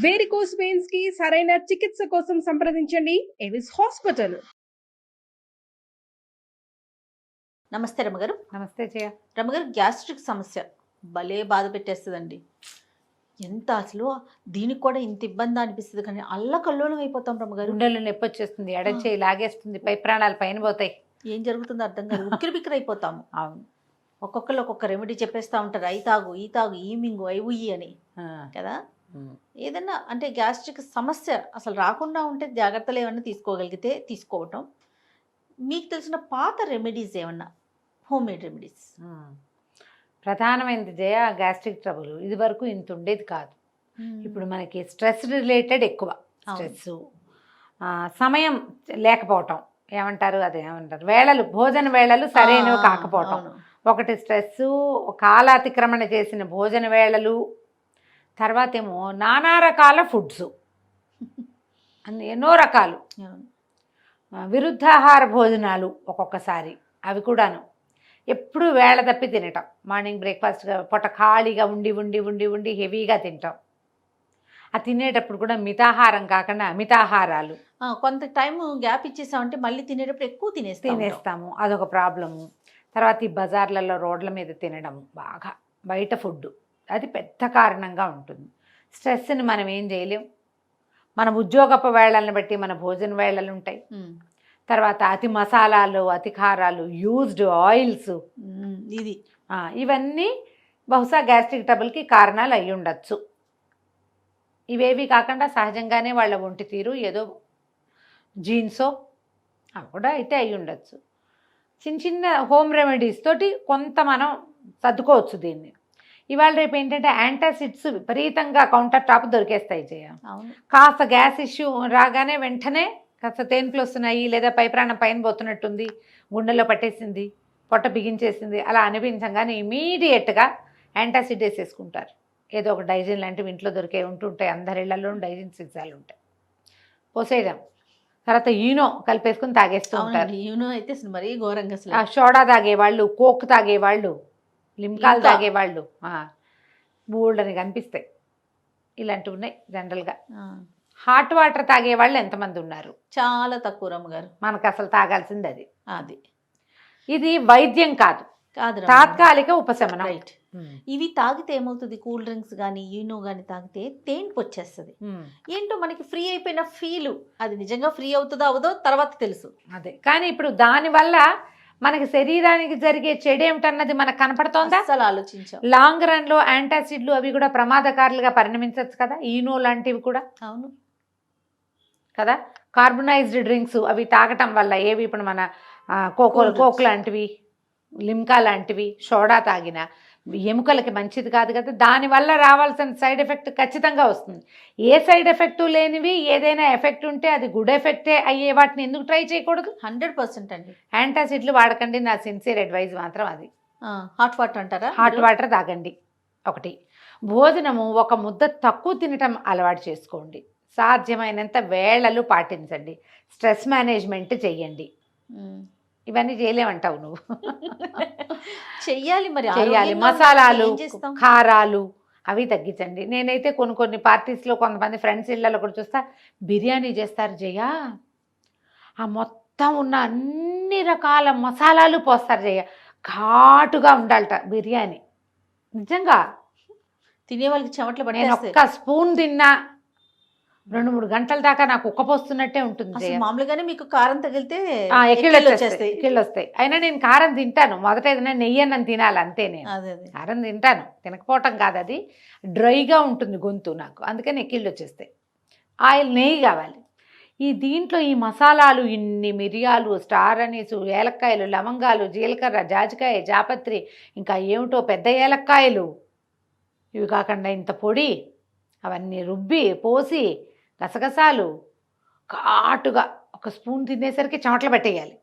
Varicose veins కి సరైన చికిత్స కోసం సంప్రదించండి ఎవిస్ హాస్పిటల్. నమస్తే రమ్మగారు. నమస్తే జయ. రమ్మగారు, గ్యాస్ట్రిక్ సమస్య భలే బాధ పెట్టేస్తుందండి. ఎంత అసలు దీనికి కూడా ఇంత ఇబ్బంది అనిపిస్తుంది, కానీ అల్లకల్లోలం అయిపోతాం రమ్మగారు. గుండెలు నొప్పి వచ్చేస్తుంది, ఎడచేయి లాగేస్తుంది, పై ప్రాణాలు పైన పోతాయి. ఏం జరుగుతుందో అర్థం కాదు, ఉక్కిరి బిక్కిరి అయిపోతాము. అవును, ఒక్కొక్కరు ఒక్కొక్క రెమెడీ చెప్పేస్తూ ఉంటారు, అయి తాగు ఈ తాగు ఈ మింగు అయి ఉయ్యి అని కదా. ఏదన్నా అంటే గ్యాస్ట్రిక్ సమస్య అసలు రాకుండా ఉంటే జాగ్రత్తలు ఏమన్నా తీసుకోగలిగితే తీసుకోవటం. మీకు తెలిసిన పాత రెమెడీస్ ఏమన్నా, హోమ్ మేడ్ రెమెడీస్? ప్రధానమైనది జయ గ్యాస్ట్రిక్ ట్రబుల్. ఇది వరకు ఇంత ఉండేది కాదు. ఇప్పుడు మనకి స్ట్రెస్ రిలేటెడ్ ఎక్కువ. స్ట్రెస్, సమయం లేకపోవటం, ఏమంటారు అదే ఏమంటారు, వేళలు, భోజన వేళలు సరైనవి కాకపోవటం ఒకటి స్ట్రెస్, కాలాతిక్రమణ చేసిన భోజన వేళలు, తర్వాత ఏమో నానా రకాల ఫుడ్స్, ఎన్నో రకాలు విరుద్ధాహార భోజనాలు ఒక్కొక్కసారి, అవి కూడాను ఎప్పుడు వేళ తప్పి తినటం. మార్నింగ్ బ్రేక్ఫాస్ట్గా పొట్ట ఖాళీగా ఉండి ఉండి ఉండి ఉండి హెవీగా తింటాం. ఆ తినేటప్పుడు కూడా మితాహారం కాకుండా అమితాహారాలు. కొంత టైం గ్యాప్ ఇచ్చేసామంటే మళ్ళీ తినేటప్పుడు ఎక్కువ తినేస్తాము, అదొక ప్రాబ్లము. తర్వాత ఈ బజార్లలో రోడ్ల మీద తినడం, బాగా బయట ఫుడ్, అది పెద్ద కారణంగా ఉంటుంది. స్ట్రెస్ని మనం ఏం చేయలేం. మన ఉద్యోగపు వేళలను బట్టి మన భోజన వేళలు ఉంటాయి. తర్వాత అతి మసాలాలు, అతి కారాలు, యూజ్డ్ ఆయిల్స్, ఇవన్నీ బహుశా గ్యాస్ట్రిక్ ట్రబుల్కి కారణాలు అయి ఉండొచ్చు. ఇవేవి కాకుండా సహజంగానే వాళ్ళ ఒంటి తీరు ఏదో జీన్సో అవి కూడా అయితే అయి ఉండొచ్చు. చిన్న చిన్న హోమ్ రెమెడీస్ తోటి కొంత మనం సర్దుకోవచ్చు దీన్ని. ఇవాళ రేపు ఏంటంటే యాంటాసిడ్స్ విపరీతంగా కౌంటర్ టాప్ దొరికేస్తాయి జయ. కాస్త గ్యాస్ ఇష్యూ రాగానే వెంటనే కాస్త తేన్పులు వస్తున్నాయి, లేదా పై ప్రాణం పైన పోతున్నట్టుంది, గుండెలో పట్టేసింది, పొట్ట బిగించేసింది అలా అనిపించగానే ఇమీడియట్గా యాంటాసిడ్ వేసేసుకుంటారు. ఏదో ఒక డైజిన్ లాంటివి ఇంట్లో దొరికే ఉంటుంటాయి, అందరి ఇళ్లలో డైజిన్ సీసాలు ఉంటాయి, పోసేయడం. తర్వాత ఈనో కలిపేసుకుని తాగేస్తూ ఉంటారు. ఈనో అయితే మరీ ఘోరంగా, సోడా తాగేవాళ్ళు, కోక్ తాగేవాళ్ళు, లిమ్కాలు తాగేవాళ్ళు బోల్డని కనిపిస్తాయి. ఇలాంటివి ఉన్నాయి జనరల్గా. హాట్ వాటర్ తాగేవాళ్ళు ఎంతమంది ఉన్నారు? చాలా తక్కువ రమ్మగారు. మనకు అసలు తాగాల్సింది అది. ఇది వైద్యం కాదు, తాత్కాలిక ఉపశమనం. రైట్. ఇవి తాగితే ఏమవుతుంది, కూల్ డ్రింక్స్ కానీ ఈనో కానీ తాగితే తేన్పు వచ్చేస్తుంది. ఏంటో మనకి ఫ్రీ అయిపోయిన ఫీలు, అది నిజంగా ఫ్రీ అవుతుందో అవదో తర్వాత తెలుసు. అదే, కానీ ఇప్పుడు దానివల్ల మనకి శరీరానికి జరిగే చెడేమిటన్నది మనకు కనపడుతోందా? అసలు ఆలోచించాం. లాంగ్ రన్లో యాంటాసిడ్లు అవి కూడా ప్రమాదకారులుగా పరిణమించవచ్చు కదా, ఈనో లాంటివి కూడా. అవును కదా. కార్బనైజ్డ్ డ్రింక్స్ అవి తాగటం వల్ల ఏవి, ఇప్పుడు మన కోక్ లాంటివి, లిమ్కా లాంటివి, సోడా తాగిన ఎముకలకి మంచిది కాదు కదా. దానివల్ల రావాల్సిన సైడ్ ఎఫెక్ట్ ఖచ్చితంగా వస్తుంది. ఏ సైడ్ ఎఫెక్టు లేనివి ఏదైనా ఎఫెక్ట్ ఉంటే అది గుడ్ ఎఫెక్టే అయ్యే వాటిని ఎందుకు ట్రై చేయకూడదు? 100% అండి. యాంటాసిడ్లు వాడకండి, నా సిన్సియర్ అడ్వైజ్ మాత్రం అది. హాట్ వాటర్ అంటారా? హాట్ వాటర్ తాగండి. ఒకటి, భోజనము ఒక ముద్ద తక్కువ తినటం అలవాటు చేసుకోండి. సాధ్యమైనంత వేళలు పాటించండి. స్ట్రెస్ మేనేజ్మెంట్ చెయ్యండి. ఇవన్నీ చేయలేమంటావు నువ్వు. చెయ్యాలి, మరి చెయ్యాలి. మసాలాలు, కారాలు అవి తగ్గించండి. నేనైతే కొన్ని పార్టీస్లో కొంతమంది ఫ్రెండ్స్ ఇళ్ళలో కూడా చూస్తా, బిర్యానీ చేస్తారు జయ, ఆ మొత్తం ఉన్న అన్ని రకాల మసాలాలు పోస్తారు జయ, ఘాటుగా ఉండాలట బిర్యానీ. నిజంగా తినే వాళ్ళకి చెమటలు పడి, నేను ఒక్క స్పూన్ తిన్నా 2-3 గంటల దాకా నాకు ఉక్కపోస్తున్నట్టే ఉంటుంది. మామూలుగానే మీకు కారం తగిలితే ఎక్కిళ్ళు వస్తాయి. అయినా నేను కారం తింటాను. మొదట ఏదైనా నెయ్యి అన్నం తినాలి అంతే. నేను కారం తింటాను, తినకపోవటం కాదు, అది డ్రైగా ఉంటుంది గొంతు నాకు, అందుకని ఎక్కిళ్ళు వచ్చేస్తాయి. ఆయిల్, నెయ్యి కావాలి. దీంట్లో ఈ మసాలాలు, ఇన్ని మిరియాలు, స్టార్ అనీసు, ఏలక్కాయలు, లవంగాలు, జీలకర్ర, జాజికాయ, జాపత్రి, ఇంకా ఏమిటో పెద్ద ఏలక్కాయలు, ఇవి కాకుండా ఇంత పొడి, అవన్నీ రుబ్బి పోసి గసగసాలు ఘాటుగా ఒక స్పూన్ తినేసరికి చెమటలు పెట్టేయాలి.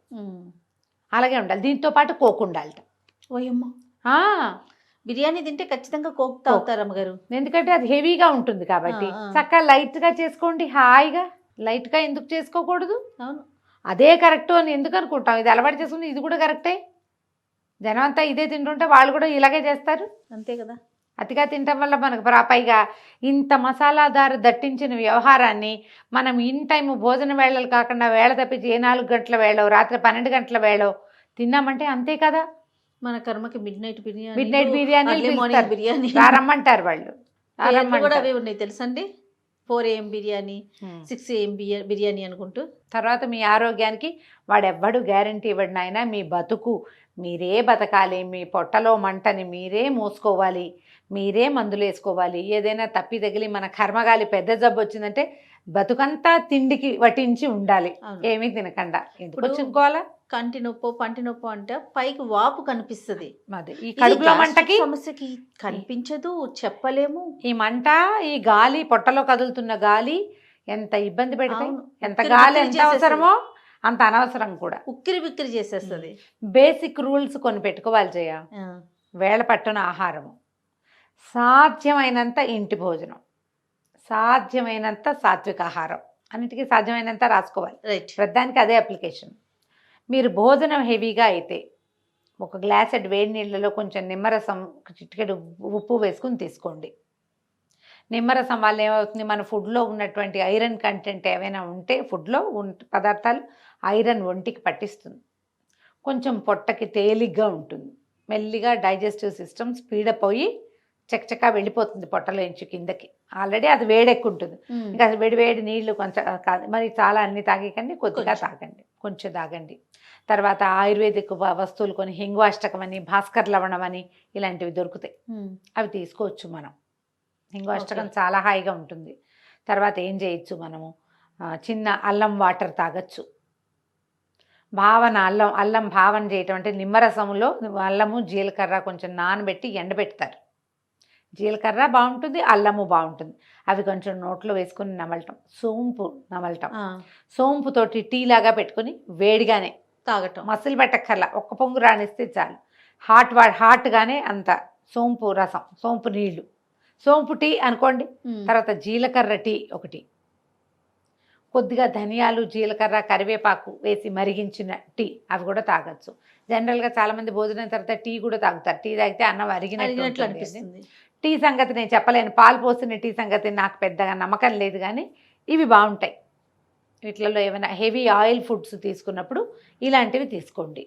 అలాగే ఉండాలి. దీంతో పాటు కోక్ ఉండాలట. ఓయమ్మ, బిర్యానీ తింటే ఖచ్చితంగా కోక్ తాగుతారు అమ్మగారు, ఎందుకంటే అది హెవీగా ఉంటుంది కాబట్టి. చక్కగా లైట్గా చేసుకోండి, హాయిగా. లైట్గా ఎందుకు చేసుకోకూడదు? అవును, అదే కరెక్టు అని ఎందుకు అనుకుంటాం? ఇది అలవాటు చేసుకుని ఇది కూడా కరెక్టే. జనం అంతా ఇదే తింటుంటే వాళ్ళు కూడా ఇలాగే చేస్తారు, అంతే కదా. అతిగా తినటం వల్ల మనకు పైగా ఇంత మసాలాదారు దట్టించిన వ్యవహారాన్ని మనం ఇన్ టైం భోజన వేళలు కాకుండా వేళ తప్పించి 4 గంటల వేళ రాత్రి 12 గంటల వేళ తిన్నామంటే అంతే కదా. మన కర్మకి మిడ్ నైట్ బిర్యానీ బిర్యానీ రమ్మంటారు వాళ్ళు. కూడా అవి ఉన్నాయి తెలుసండి. 4 AM బిర్యానీ, 6 AM బిర్యానీ అనుకుంటూ. తర్వాత మీ ఆరోగ్యానికి వాడెవ్వడు గ్యారంటీ ఇవ్వడు నాయన. మీ బతుకు మీరే బతకాలి, మీ పొట్టలో మంటని మీరే మోసుకోవాలి, మీరే మందులు వేసుకోవాలి. ఏదైనా తప్పి తగిలి మన కర్మగాలి పెద్ద జబ్బు వచ్చిందంటే బతుకంతా తిండికి వటించి ఉండాలి, ఏమీ తినకుండా. ఎందుకు చుక్కోవాలా? కంటి నొప్పో పంటి నొప్పో అంటే పైకి వాపు కనిపిస్తుంది, ఈ కడుపులో మంటకి సమస్యకి కనిపించదు, చెప్పలేము. ఈ మంట, ఈ గాలి, పొట్టలో కదులుతున్న గాలి ఎంత ఇబ్బంది పెడతాయి. ఎంత గాలి ఎంత అవసరమో అంత అనవసరం కూడా. ఉక్కిరి బిక్కిరి చేసేస్తుంది. బేసిక్ రూల్స్ కొన్ని పెట్టుకోవాలి జయ. వేళ పట్టున ఆహారము, సాధ్యమైనంత ఇంటి భోజనం, సాధ్యమైనంత సాత్విక ఆహారం, అన్నిటికీ సాధ్యమైనంత రాసుకోవాలి. ప్రతిదానికి అదే అప్లికేషన్. మీరు భోజనం హెవీగా అయితే ఒక గ్లాసెడ్ వేడి నీళ్ళలో కొంచెం నిమ్మరసం, చిటికెడు ఉప్పు వేసుకుని తీసుకోండి. నిమ్మరసం వల్ల ఏమవుతుంది, మన ఫుడ్లో ఉన్నటువంటి ఐరన్ కంటెంట్ ఏమైనా ఉంటే ఫుడ్లో పదార్థాలు ఐరన్ ఒంటికి పట్టిస్తుంది. కొంచెం పొట్టకి తేలిగ్గా ఉంటుంది, మెల్లిగా డైజెస్టివ్ సిస్టమ్ స్పీడప్ అయ్యి చకచకా వెళ్ళిపోతుంది పొట్టలోంచి కిందకి. ఆల్రెడీ అది వేడెక్కుంటుంది. ఇంకా వేడి నీళ్లు కొంచెం మరి చాలా అన్ని తాగకండి, కొద్దిగా తాగండి, కొంచెం తాగండి. తర్వాత ఆయుర్వేదిక్ వస్తువులు కొన్ని హింగ్వాష్టకం అని, భాస్కర్ లవణం అని ఇలాంటివి దొరుకుతాయి, అవి తీసుకోవచ్చు మనం. హింగ్వాష్టకం చాలా హాయిగా ఉంటుంది. తర్వాత ఏం చేయొచ్చు మనము, చిన్న అల్లం వాటర్ తాగొచ్చు. అల్లం భావన చేయటం అంటే నిమ్మరసంలో అల్లము జీలకర్ర కొంచెం నానబెట్టి ఎండబెడతారు. జీలకర్ర బాగుంటుంది, అల్లము బాగుంటుంది. అవి కొంచెం నోట్లో వేసుకుని నమలటం, సోంపు నమలటం, సోంపుతోటి టీ లాగా పెట్టుకుని వేడిగానే తాగటం, మసిలి పెట్టక్కర్లా, ఒక్క పొంగు రానిస్తే చాలు. హాట్గానే అంత సోంపు రసం, సోంపు నీళ్లు, సోంపు టీ అనుకోండి. తర్వాత జీలకర్ర టీ ఒకటి, కొద్దిగా ధనియాలు, జీలకర్ర, కరివేపాకు వేసి మరిగించిన టీ, అవి కూడా తాగొచ్చు. జనరల్గా చాలామంది భోజనం తర్వాత టీ కూడా తాగుతారు. టీ తాగితే అన్నం అరిగినట్లు అనిపిస్తుంది. టీ సంగతి నేను చెప్పలేను, పాలు పోసిన టీ సంగతి నాకు పెద్దగా నమ్మకం లేదు, కానీ ఇవి బాగుంటాయి. వీటిలలో ఏమైనా హెవీ ఆయిల్ ఫుడ్స్ తీసుకున్నప్పుడు ఇలాంటివి తీసుకోండి.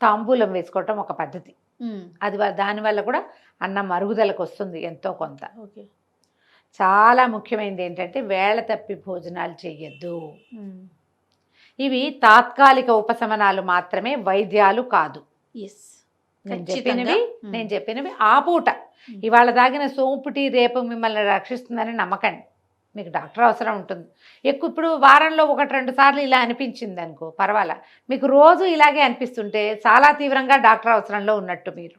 తాంబూలం వేసుకోవటం ఒక పద్ధతి, అది దానివల్ల కూడా అన్నం అరుగుదలకు వస్తుంది ఎంతో కొంత. చాలా ముఖ్యమైనది ఏంటంటే వేళ తప్పి భోజనాలు చేయొద్దు. ఇవి తాత్కాలిక ఉపశమనాలు మాత్రమే, వైద్యాలు కాదు. నేను చెప్పినవి ఆ పూట. ఇవాళ తాగిన సోంపు టీ రేపు మిమ్మల్ని రక్షిస్తుందని నమ్మకండి. మీకు డాక్టర్ అవసరం ఉంటుంది. ఇప్పుడు వారంలో 1-2 సార్లు ఇలా అనిపించింది అనుకో, పర్వాలా. మీకు రోజు ఇలాగే అనిపిస్తుంటే చాలా తీవ్రంగా డాక్టర్ అవసరంలో ఉన్నట్టు. మీరు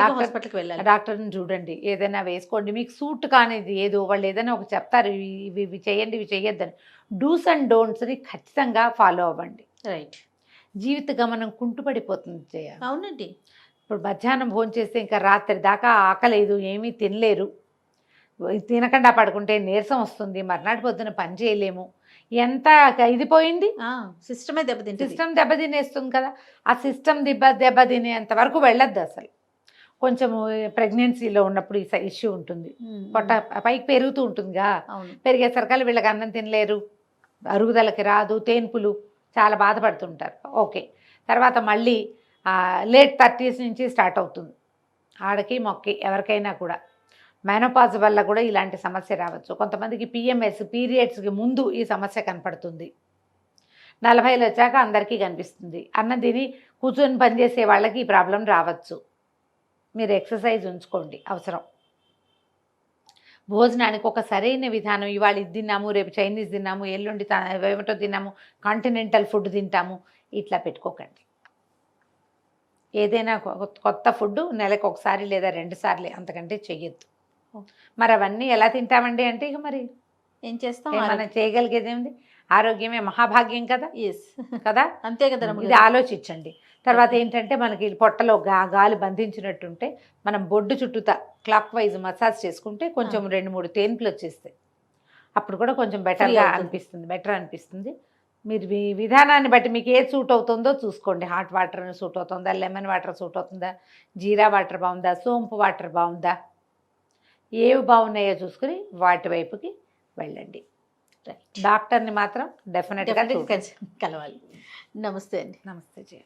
హాస్పిటల్కి వెళ్ళాలి, డాక్టర్ని చూడండి, ఏదైనా వేసుకోండి. మీకు సూట్ కానిది ఏదో వాళ్ళు ఏదైనా ఒక చెప్తారు, ఇవి చేయండి, ఇవి చేయొద్దని. డూస్ అండ్ డోంట్స్ని ఖచ్చితంగా ఫాలో అవ్వండి. జీవిత గమనం కుంటుపడిపోతుంది జయ. అవునండి. ఇప్పుడు మధ్యాహ్నం భోజనం చేస్తే ఇంకా రాత్రి దాకా ఆకలేదు, ఏమీ తినలేరు, తినకుండా పడుకుంటే నీరసం వస్తుంది, మర్నాటి పొద్దున పని చేయలేము. ఎంత ఇదిపోయింది, సిస్టమే సిస్టమ్ దెబ్బతినేస్తుంది కదా. ఆ సిస్టమ్ దెబ్బతినేంత వరకు వెళ్ళొద్దు అసలు. కొంచెం ప్రెగ్నెన్సీలో ఉన్నప్పుడు ఈ ఇష్యూ ఉంటుంది, పొట్ట పైకి పెరుగుతూ ఉంటుందిగా, పెరిగేసరికల్లా వీళ్ళకి అన్నం తినలేరు, అరుగుదలకి రాదు, తేన్పులు, చాలా బాధపడుతుంటారు. ఓకే, తర్వాత మళ్ళీ లేట్ 30s నుంచి స్టార్ట్ అవుతుంది ఆడకి మొక్కి ఎవరికైనా కూడా. మెనోపాజ్ వల్ల కూడా ఇలాంటి సమస్య రావచ్చు. కొంతమందికి PMS పీరియడ్స్కి ముందు ఈ సమస్య కనపడుతుంది. 40 వచ్చాక అందరికీ కనిపిస్తుంది. అన్నం తిని కూర్చొని పనిచేసే వాళ్ళకి ఈ ప్రాబ్లం రావచ్చు. మీరు ఎక్సర్సైజ్ ఉంచుకోండి అవసరం. భోజనానికి ఒక సరైన విధానం, ఇవాళ ఇది తిన్నాము, రేపు చైనీస్ తిన్నాము, ఎల్లుండి ఏమిటో తిన్నాము, కాంటినెంటల్ ఫుడ్ తింటాము, ఇట్లా పెట్టుకోకండి. ఏదైనా కొత్త ఫుడ్ నెలకు 1 సారి లేదా 2 సార్లు, అంతకంటే చెయ్యొద్దు. మరి అవన్నీ ఎలా తింటామండి అంటే ఇక మరి ఏం చేస్తాం, మనం చేయగలిగేది ఏముంది? ఆరోగ్యమే మహాభాగ్యం కదా. కదా, అంతే కదా. ఇది ఆలోచించండి. తర్వాత ఏంటంటే మనకి పొట్టలో గాలి బంధించినట్టుంటే మనం బొడ్డు చుట్టూతా క్లాక్ వైజ్ మసాజ్ చేసుకుంటే కొంచెం 2-3 తేన్పులు వచ్చేస్తాయి. అప్పుడు కూడా కొంచెం బెటర్ అనిపిస్తుంది. మీరు విధానాన్ని బట్టి మీకు ఏది సూట్ అవుతుందో చూసుకోండి. హాట్ వాటర్ సూట్ అవుతుందా, లెమన్ వాటర్ సూట్ అవుతుందా, జీరా వాటర్ బాగుందా, సోంపు వాటర్ బాగుందా, ఏవి బాగున్నాయో చూసుకుని వాటి వైపుకి వెళ్ళండి. రైట్. డాక్టర్ని మాత్రం డెఫినెట్గా డెఫినెట్గా కలవాలి. నమస్తే అండి. నమస్తే జయ.